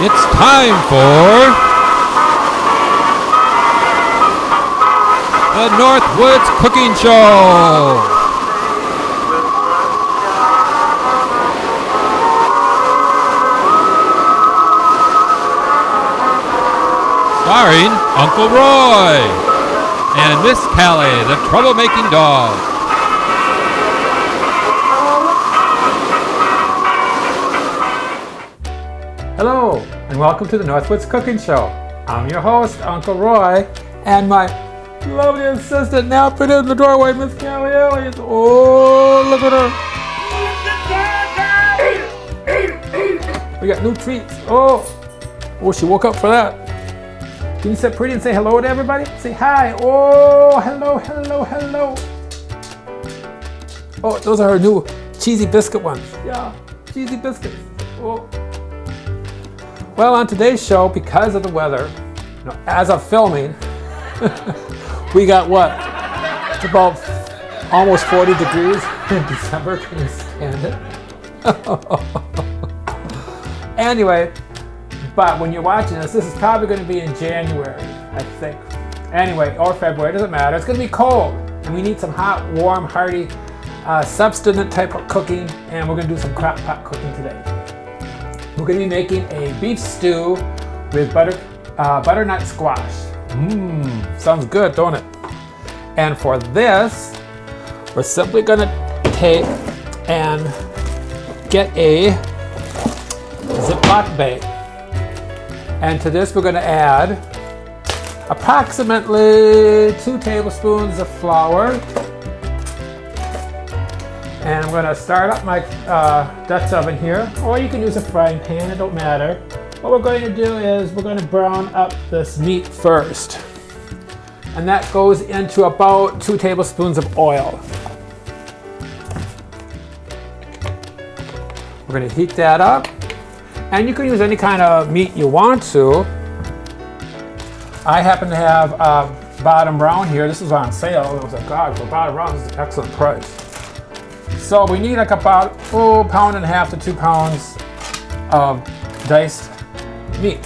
It's time for the Northwoods Cooking Show. Starring Uncle Roy and Miss Callie, the troublemaking dog. Hello, and welcome to the Northwoods Cooking Show. I'm your host, Uncle Roy, and my lovely assistant now put in the doorway, Miss Callie Elliott. Oh, look at her. We got new treats. Oh, she woke up for that. Can you sit pretty and say hello to everybody? Say hi. Oh, hello, hello, hello. Oh, those are her new cheesy biscuit ones. Yeah, cheesy biscuits. Oh. Well, on today's show, because of the weather, as of filming, we got what? It's about almost 40 degrees in December. Can you stand it? Anyway, but when you're watching this is probably going to be in January, I think. Anyway, or February, doesn't matter. It's going to be cold, and we need some hot, warm, hearty, substantive type of cooking, and we're going to do some crock pot cooking today. We're going to be making a beef stew with butternut squash. Sounds good, don't it? And for this, we're simply going to take and get a Ziploc bag. And to this, we're going to add approximately 2 tablespoons of flour. And I'm going to start up my Dutch oven here, or you can use a frying pan, it don't matter. What we're going to do is we're going to brown up this meat first. And that goes into about 2 tablespoons of oil. We're going to heat that up. And you can use any kind of meat you want to. I happen to have bottom brown here. This was on sale. It was like, God, for bottom brown, this is an excellent price. So we need like about 1.5 pounds to 2 pounds of diced meat.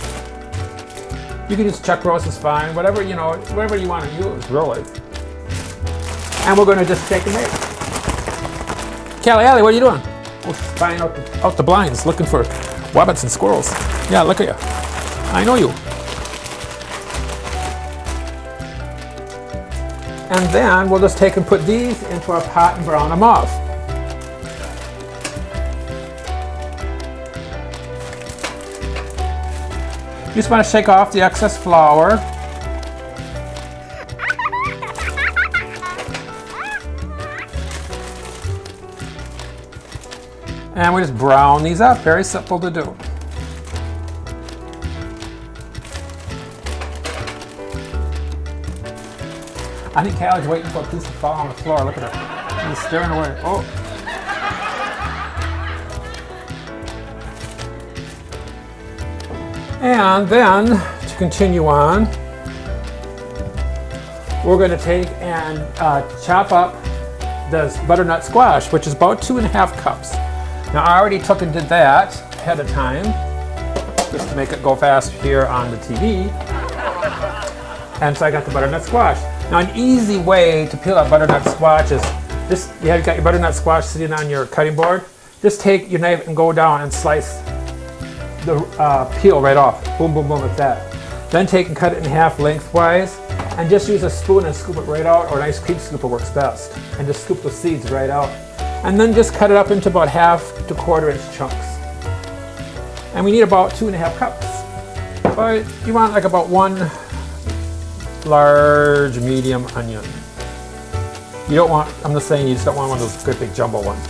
You can use chuck roast is fine, whatever you want to use, really. And we're going to just take and make. Callie, what are you doing? We're spying out the blinds, looking for rabbits and squirrels. Yeah, look at you. I know you. And then we'll just take and put these into our pot and brown them off. You just want to shake off the excess flour. And we just brown these up. Very simple to do. I think Callie's waiting for a piece to fall on the floor. Look at her. She's staring away. Oh. And then, to continue on, we're going to take and chop up this butternut squash, which is about 2.5 cups. Now, I already took and did that ahead of time, just to make it go fast here on the TV. And so I got the butternut squash. Now, an easy way to peel out butternut squash is just, you have got your butternut squash sitting on your cutting board. Just take your knife and go down and slice the peel right off. Boom, boom, boom, like that. Then take and cut it in half lengthwise, and just use a spoon and scoop it right out, or an ice cream scooper works best. And just scoop the seeds right out. And then just cut it up into about 1/2 to 1/4 inch chunks. And we need about 2.5 cups. But you want like about 1 large medium onion. You don't want, I'm just saying, you just don't want one of those great big jumbo ones.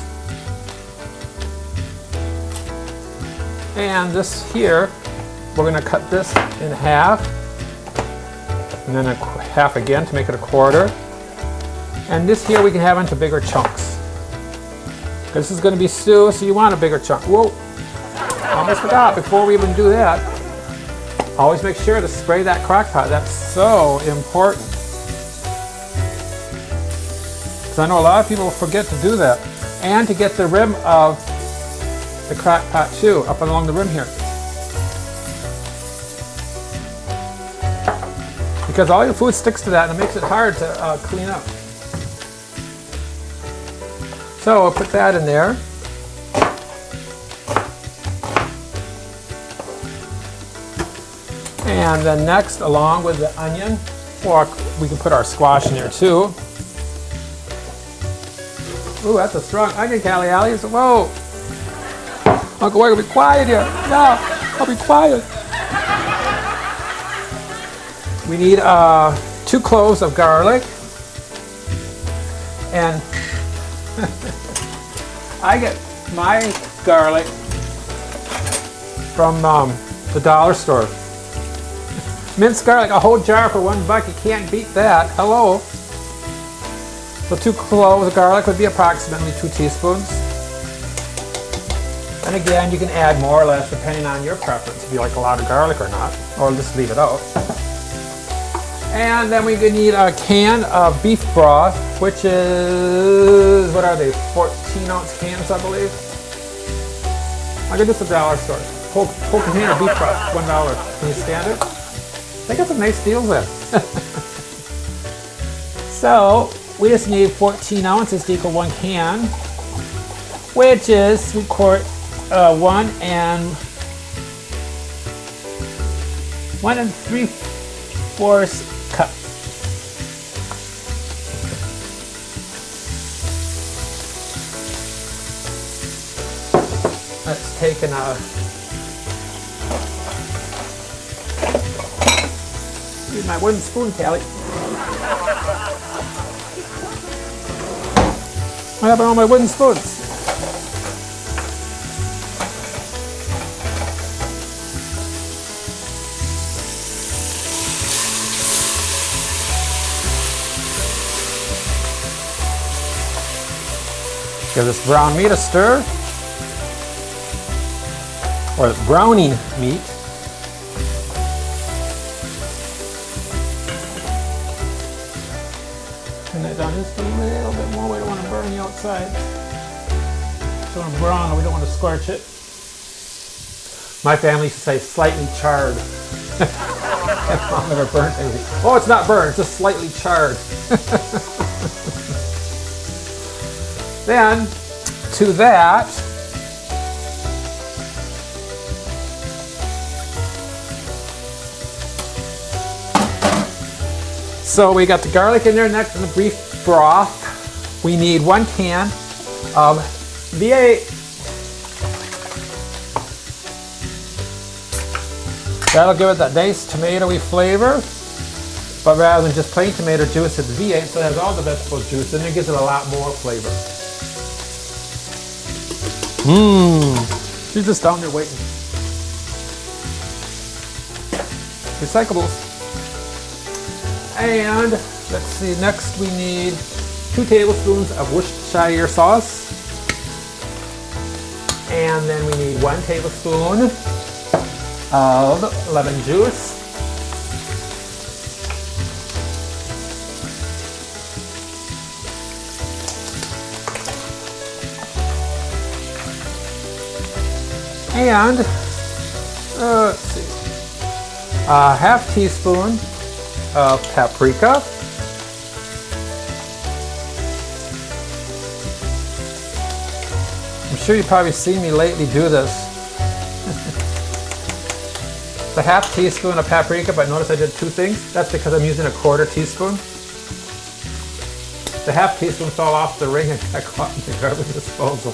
And this here, we're going to cut this in half, and then half again to make it 1/4. And this here we can have into bigger chunks. This is going to be stew, so you want a bigger chunk. Whoa! Almost forgot, before we even do that, always make sure to spray that crock pot. That's so important. Because I know a lot of people forget to do that. And to get the rim of the crock pot too, up and along the rim here. because all your food sticks to that and it makes it hard to clean up. So we'll put that in there. And then next, along with the onion, or we can put our squash in there too. Ooh, that's a strong onion, Callie. Whoa! Uncle Wiggle, be quiet here. No, I'll be quiet. We need 2 cloves of garlic. And I get my garlic from the dollar store. Minced garlic, a whole jar for $1. You can't beat that. Hello. So 2 cloves of garlic would be approximately 2 teaspoons. And again, you can add more or less depending on your preference, if you like a lot of garlic or not, or just leave it out. And then we need a can of beef broth, which is, what are they, 14-ounce cans, I believe. I got this at the dollar store. Whole container of beef broth, $1. Can you stand it? They got some nice deals there. So we just need 14 ounces to equal 1 can, which is 1 3/4 cups. Let's take use my wooden spoon, Callie. What happened to all my wooden spoons? Give this brown meat a stir, or browning meat. Turn that down just a little bit more. We don't want to burn the outside. So when brown, we don't want to scorch it. My family used to say slightly charred. Mom never burnt anything. Oh, it's not burned, it's just slightly charred. Then, to that, so we got the garlic in there next and the beef broth. We need 1 can of V8. That'll give it that nice tomatoey flavor. But rather than just plain tomato juice, it's V8, so it has all the vegetable juice and it gives it a lot more flavor. She's just down there waiting. Recyclables. And let's see, next we need 2 tablespoons of Worcestershire sauce. And then we need 1 tablespoon of lemon juice. And let's see, a half teaspoon of paprika. I'm sure you've probably seen me lately do this. It's a half teaspoon of paprika, but notice I did 2 things. That's because I'm using a 1/4 teaspoon. The half teaspoon fell off the ring and got caught in the garbage disposal.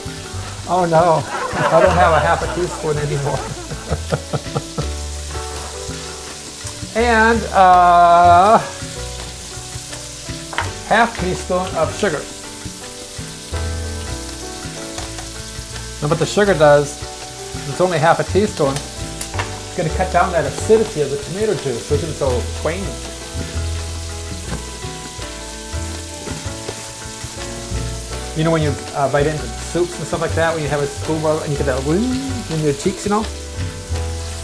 Oh no, I don't have a half a teaspoon anymore. And half teaspoon of sugar. Now what the sugar does, it's only half a teaspoon, it's going to cut down that acidity of the tomato juice, which is so twangy. You know when you bite into soups and stuff like that, when you have a spoonful and you get that woo in your cheeks, you know?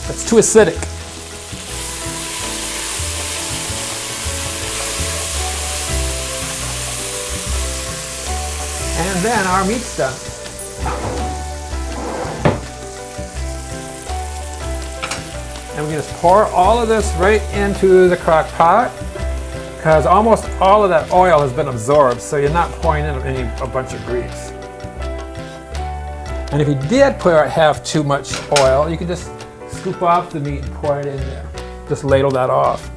That's too acidic. And then our meat's done. And we can just pour all of this right into the crock pot. because almost all of that oil has been absorbed, so you're not pouring in a bunch of grease. And if you did have too much oil, you can just scoop off the meat and pour it in there. Just ladle that off.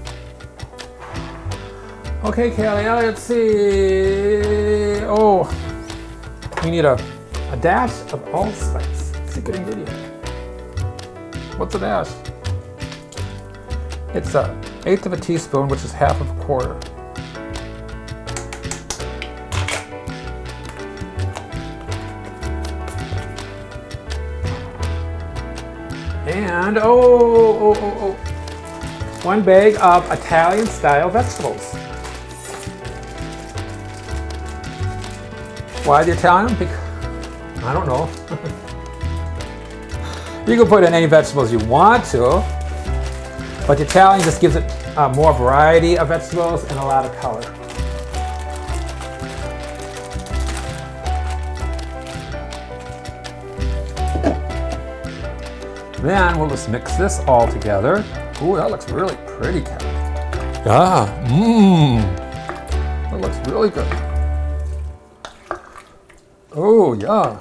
Okay, Callie, let's see. Oh, we need a dash of allspice. Secret ingredient. What's a dash? It's 1/8 of a teaspoon, which is 1/2 of a quarter. And 1 bag of Italian-style vegetables. Why the Italian? Because, I don't know. You can put in any vegetables you want to, but the Italian just gives it more variety of vegetables and a lot of color. Then we'll just mix this all together. Ooh, that looks really pretty, Callie. Ah, that looks really good. Oh, yeah.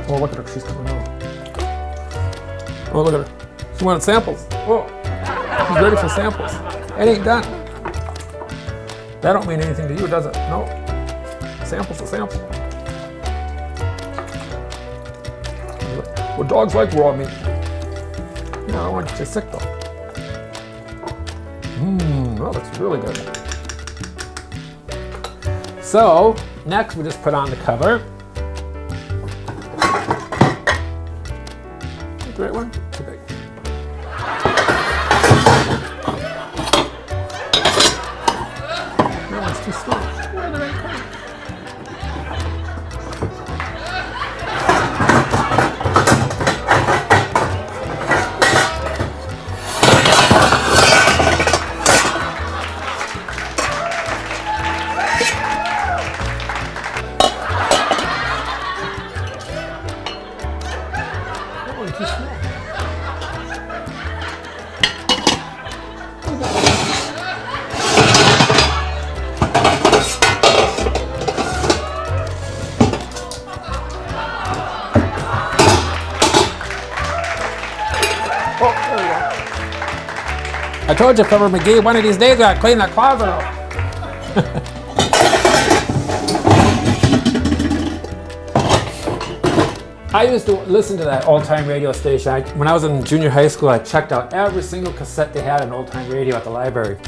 Oh, look at her, she's coming out. Oh, look at her. She wanted samples. Oh, she's ready for samples. It ain't done. That don't mean anything to you, does it? No. Sample's a sample. Well, dogs like raw meat. Yeah, I don't want to get you sick though. That looks really good. So, next we just put on the cover. The right one? Too big. That one's too small. Where are the right color? I told you, Fibber McGee, one of these days I gotta clean that closet out. I used to listen to that old-time radio station. When I was in junior high school, I checked out every single cassette they had on old-time radio at the library.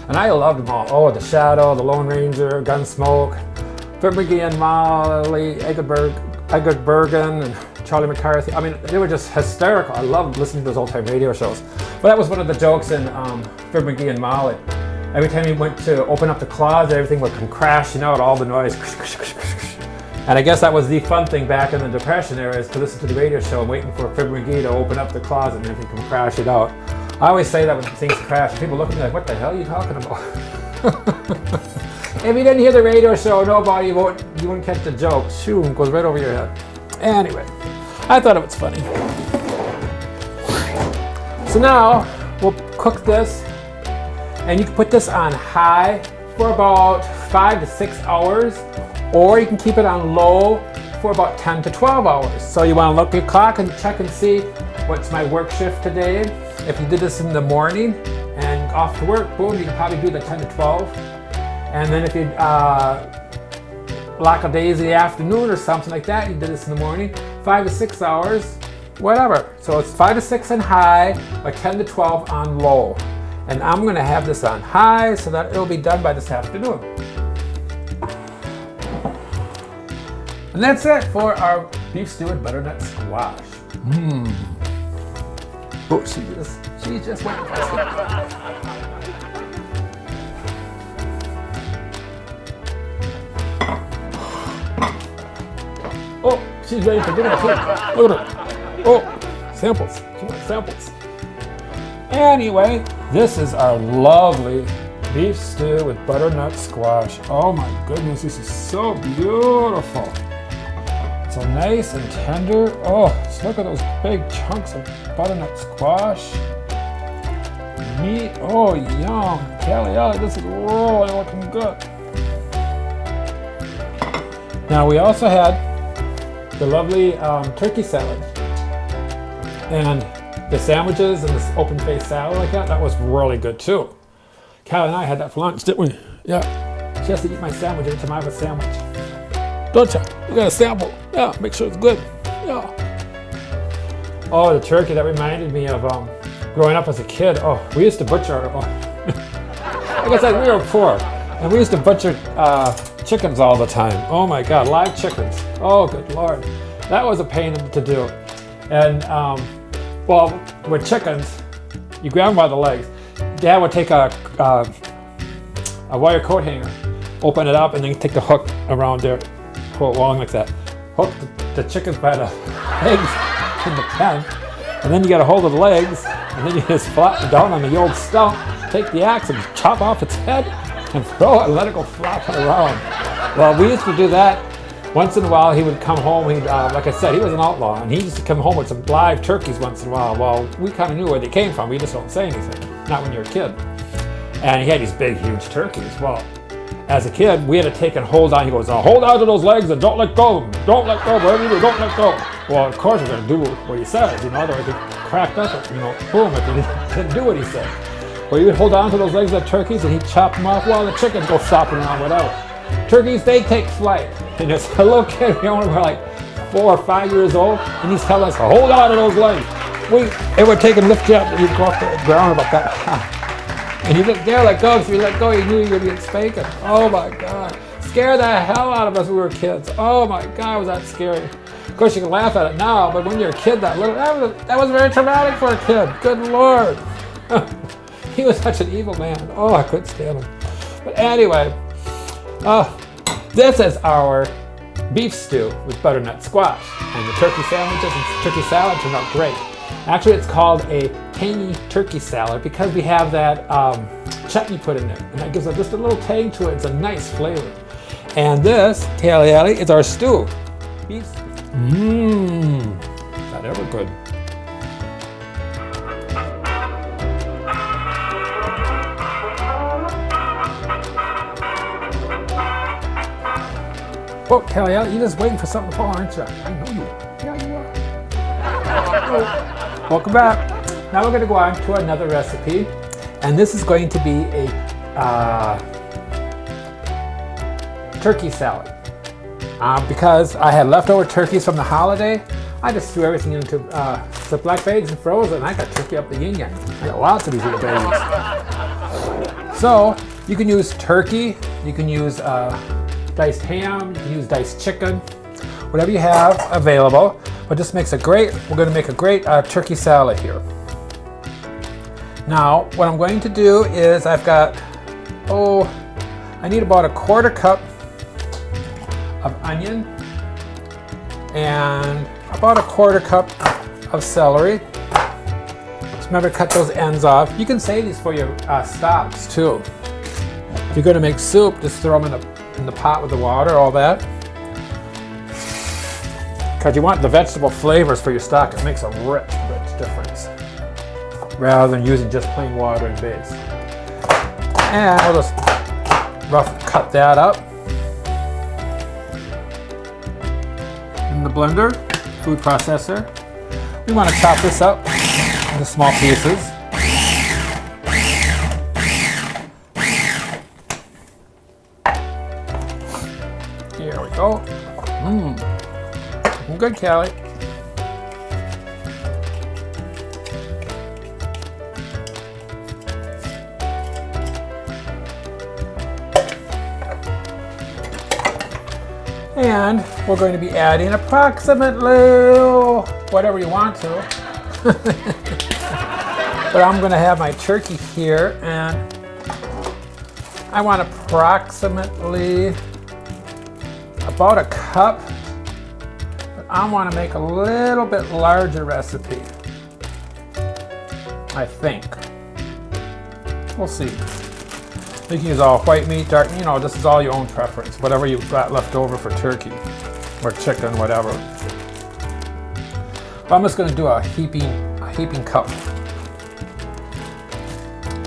And I loved them all. Oh, The Shadow, The Lone Ranger, Gunsmoke, Fibber McGee and Molly, Egbert Bergen, and Charlie McCarthy. I mean, they were just hysterical. I loved listening to those old-time radio shows. But that was one of the jokes in Fibber McGee and Molly. Every time you went to open up the closet, everything would come crashing out, all the noise. And I guess that was the fun thing back in the Depression era, is to listen to the radio show and waiting for Fibber McGee to open up the closet and everything come crashing out. I always say that when things crash, people look at me like, what the hell are you talking about? If you didn't hear the radio show, you wouldn't catch the joke. Shoo, it goes right over your head. Anyway, I thought it was funny. So now we'll cook this, and you can put this on high for about 5 to 6 hours, or you can keep it on low for about 10 to 12 hours. So you want to look at your clock and check and see what's my work shift today. If you did this in the morning and off to work, boom, you can probably do the 10 to 12. And then if you lackadaisy afternoon or something like that, you did this in the morning, 5 to 6 hours, whatever. So it's 5 to 6 on high, or 10 to 12 on low. And I'm gonna have this on high so that it'll be done by this afternoon. And that's it for our beef stew with butternut squash. Oh, she just went past it. Oh, she's ready for dinner too. Look at her. Oh, samples. She wants samples. Anyway, this is our lovely beef stew with butternut squash. Oh my goodness, this is so beautiful. So nice and tender. Oh, just look at those big chunks of butternut squash. meat. Oh, yum. Callie, this is really looking good. Now we also had the lovely turkey salad. And the sandwiches and this open-faced salad like that, that was really good too. Callie and I had that for lunch, didn't we? Yeah. She has to eat my sandwich every time I have a sandwich. Don't you? You got a sample. Yeah, make sure it's good. Yeah. Oh, the turkey, that reminded me of growing up as a kid. Oh, we used to butcher, like I said, we were poor. And we used to butcher chickens all the time. Oh my God, live chickens. Oh, good Lord. That was a pain to do. And well, with chickens, you grab them by the legs. Dad would take a wire coat hanger, open it up, and then take the hook around there, pull it along like that. Hook the chickens by the legs in the pen, and then you get a hold of the legs, and then you just flop it down on the old stump, take the axe and chop off its head, and throw it and let it go flopping around. Well, we used to do that. Once in a while, he would come home. He'd, like I said, he was an outlaw, and he used to come home with some live turkeys once in a while. Well, we kind of knew where they came from. We just don't say anything, not when you're a kid. And he had these big, huge turkeys. Well, as a kid, we had to take and hold on. He goes, hold on to those legs and don't let go. Don't let go, whatever you do, don't let go. Well, of course, we're going to do what he says, otherwise we cracked up, boom, if he didn't do what he said. Well, he would hold on to those legs of the turkeys, and he'd chop them off while the chickens go flopping around without. Turkeys, they take flight. And there's a little kid, we only were like 4 or 5 years old, and he's telling us, hold on to those legs. It would take and lift you up, and you'd go off the ground about that high. And you didn't dare let go, because if you let go, you knew you would get spanking. Oh my God. Scared the hell out of us when we were kids. Oh my God, was that scary. Of course, you can laugh at it now, but when you're a kid, that was very traumatic for a kid. Good Lord. He was such an evil man. Oh, I couldn't stand him. But anyway, this is our beef stew with butternut squash. And the turkey sandwiches and turkey salad turned out great. Actually, it's called a tangy turkey salad because we have that chutney put in there. And that gives it just a little tang to it. It's a nice flavor. And this, Callie, is our stew. Beef stew. Not ever good. Oh, Callie, you're just waiting for something to fall, aren't you? I know you are. Yeah, you are. Welcome back. Now we're going to go on to another recipe, and this is going to be a turkey salad. Because I had leftover turkeys from the holiday, I just threw everything into Ziploc bags and froze it, and I got turkey up the yin-yang. I got lots of these little babies. So you can use turkey, you can use diced ham, you can use diced chicken, whatever you have available. But this makes we're going to make a great turkey salad here. Now, what I'm going to do is I need about a 1/4 cup of onion and about a 1/4 cup of celery. Just remember to cut those ends off. You can save these for your stocks too. If you're going to make soup, just throw them in the pot with the water, all that. Because you want the vegetable flavors for your stock. It makes a rich difference. Rather than using just plain water and base. And we'll just cut that up. In the blender, food processor. We want to chop this up into small pieces. Here we go. Good, Callie. And we're going to be adding approximately whatever you want to. But I'm going to have my turkey here, and I want approximately about a cup. But I want to make a little bit larger recipe, I think. We'll see. You can use all white meat, dark, this is all your own preference. Whatever you've got left over for turkey or chicken, whatever. But I'm just going to do a heaping cup.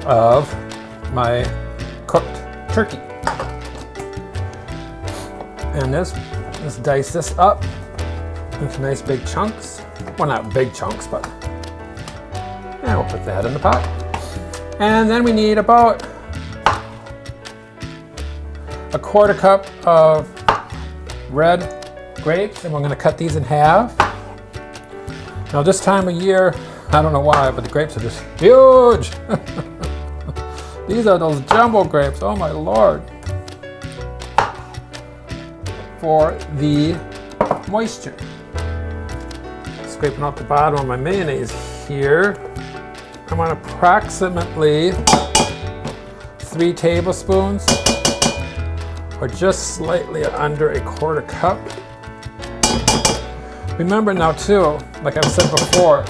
of my cooked turkey. And let's dice this up into nice big chunks. Well, not big chunks, but and we'll put that in the pot. And then we need about a 1/4 cup of red grapes, and we're going to cut these in half. Now this time of year, I don't know why, but the grapes are just huge. These are those jumbo grapes, oh my Lord. For the moisture. Scraping off the bottom of my mayonnaise here. I want approximately 3 tablespoons, or just slightly under a 1/4 cup. Remember now too, like I've said before,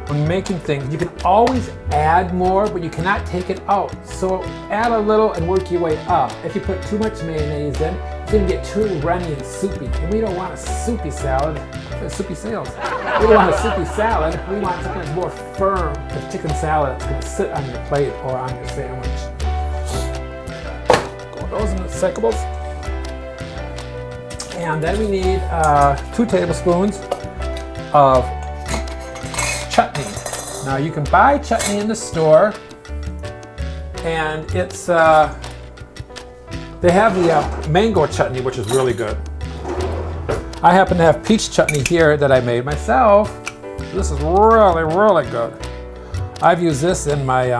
when making things, you can always add more, but you cannot take it out. So add a little and work your way up. If you put too much mayonnaise in, it's gonna get too runny and soupy. And we don't want a soupy salad, soupy sales. We don't want a soupy salad, we want something that's more firm, a chicken salad that's gonna sit on your plate or on your sandwich. Go those in the recyclables. And then we need 2 tablespoons of chutney. Now you can buy chutney in the store, and it's they have the mango chutney, which is really good. I happen to have peach chutney here that I made myself. This is really, really good. I've used this in my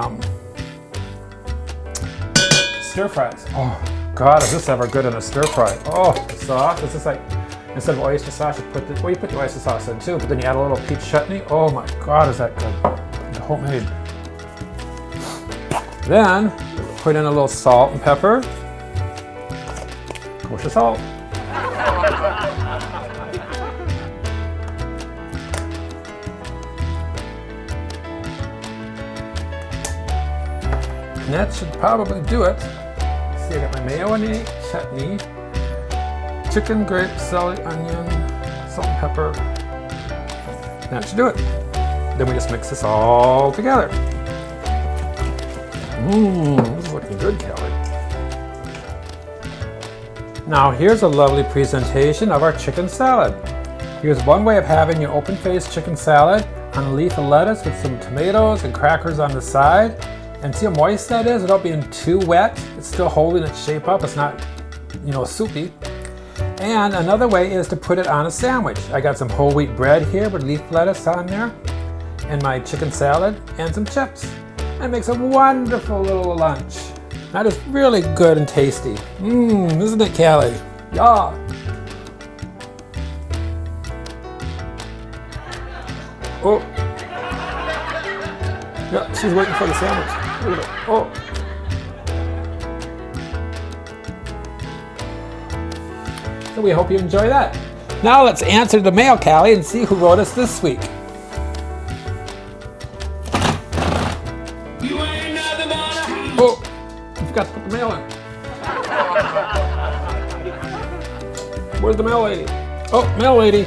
stir fries. Oh God, is this ever good in a stir fry? Oh, the sauce. It's just like, instead of oyster sauce, you put the oyster sauce in too, but then you add a little peach chutney. Oh my God, is that good? The homemade. Then put in a little salt and pepper. Kosher salt. And that should probably do it. See, I got my mayonnaise, chutney, chicken, grape, celery, onion, salt and pepper. That should do it. Then we just mix this all together. This is looking good, Callie. Now here's a lovely presentation of our chicken salad. Here's one way of having your open-faced chicken salad on a leaf of lettuce with some tomatoes and crackers on the side. And see how moist that is without being too wet. It's still holding its shape up. It's not, soupy. And another way is to put it on a sandwich. I got some whole wheat bread here with leaf lettuce on there, and my chicken salad, and some chips. That makes a wonderful little lunch. That is really good and tasty. Isn't it, Callie? Yeah. Oh. Yeah, she's waiting for the sandwich. Look at it. Oh. So we hope you enjoy that. Now let's answer the mail, Callie, and see who wrote us this week. Oh, I forgot to put the mail in. Where's the mail lady? Oh, mail lady.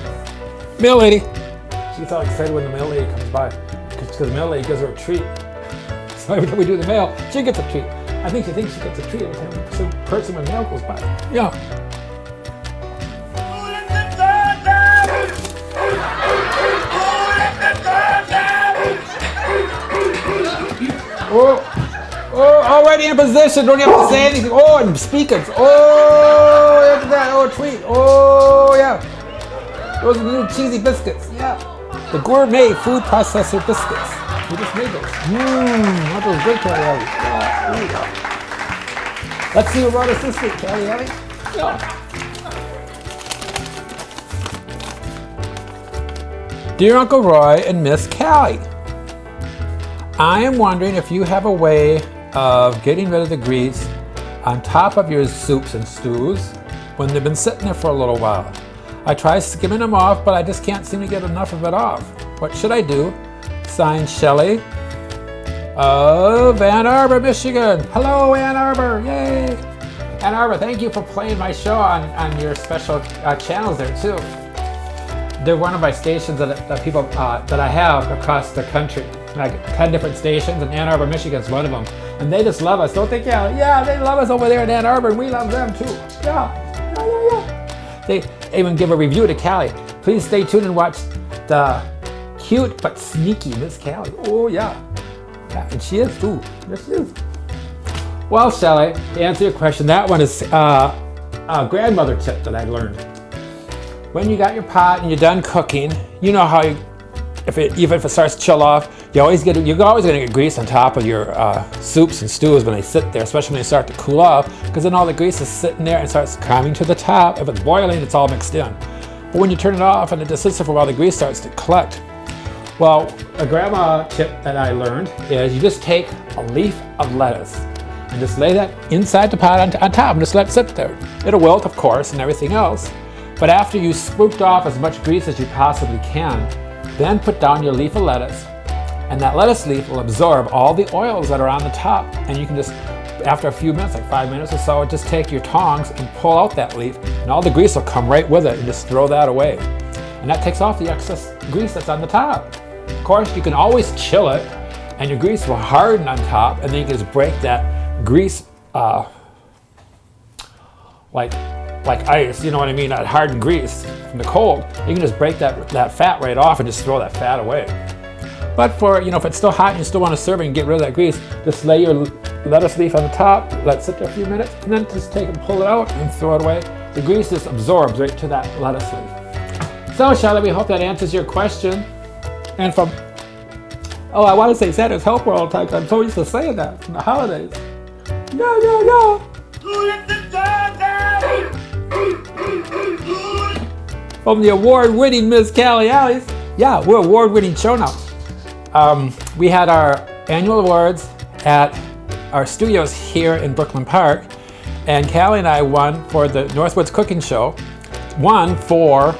Mail lady. She's all excited when the mail lady comes by, because the mail lady gives her a treat. So every time we do the mail, she gets a treat. I think she thinks she gets a treat every time some person with mail goes by. Yeah. Oh, already in position. Don't have to say anything. Oh, and speakers. Oh, look at that. Oh, tweet. Oh, yeah. Those are the new cheesy biscuits. Yeah. The gourmet food processor biscuits. We just made those. That was great, Callie. Yeah, there you go. Let's see what brought us this week, Callie. Yeah. Dear Uncle Roy and Miss Callie, I am wondering if you have a way of getting rid of the grease on top of your soups and stews when they've been sitting there for a little while. I try skimming them off, but I just can't seem to get enough of it off. What should I do? Signed, Shelley of Ann Arbor, Michigan. Hello, Ann Arbor. Yay. Ann Arbor, thank you for playing my show on your special channels there too. They're one of my stations that people that I have across the country. like 10 different stations, and Ann Arbor, Michigan is one of them. And they just love us, don't they, Callie? Yeah, they love us over there in Ann Arbor, and we love them too. Yeah. They even give a review to Callie. Please stay tuned and watch the cute but sneaky Miss Callie. Oh yeah. And she is too. Yes, she is. Well, Shelley, to answer your question, that one is a grandmother tip that I learned. When you got your pot and you're done cooking, you know how even if it starts to chill off, you're always gonna get grease on top of your soups and stews when they sit there, especially when they start to cool off, because then all the grease is sitting there and starts climbing to the top. If it's boiling, it's all mixed in. But when you turn it off and it just sits there for a while, the grease starts to collect. Well, a grandma tip that I learned is you just take a leaf of lettuce and just lay that inside the pot on top and just let it sit there. It'll wilt, of course, and everything else. But after you scooped off as much grease as you possibly can, then put down your leaf of lettuce, and that lettuce leaf will absorb all the oils that are on the top. And you can just, after a few minutes, like 5 minutes or so, just take your tongs and pull out that leaf, and all the grease will come right with it, and just throw that away. And that takes off the excess grease that's on the top. Of course, you can always chill it, and your grease will harden on top, and then you can just break that grease like ice, you know what I mean, that hardened grease from the cold. You can just break that fat right off and just throw that fat away. But for, if it's still hot and you still want to serve it and get rid of that grease, just lay your lettuce leaf on the top, let it sit there a few minutes, and then just take and pull it out and throw it away. The grease just absorbs right to that lettuce leaf. So, Charlotte, we hope that answers your question. And I want to say Santa's help all the time, because I'm so used to saying that from the holidays. Yeah. From the award-winning Miss Callie Alice. Yeah, we're award-winning show now. We had our annual awards at our studios here in Brooklyn Park, and Callie and I won for the Northwoods Cooking Show, won for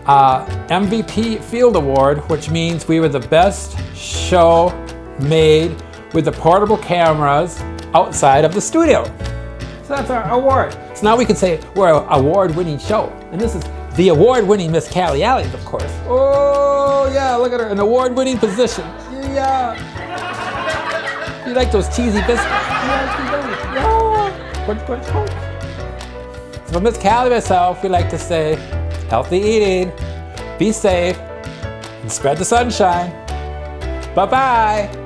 MVP Field Award, which means we were the best show made with the portable cameras outside of the studio. So that's our award. So now we can say we're an award-winning show. And this is the award-winning Miss Callie Alice, of course. Oh yeah, look at her, an award-winning position. Yeah. You like those cheesy biscuits? Yeah. So for Miss Callie and myself, we like to say, healthy eating, be safe, and spread the sunshine. Bye-bye.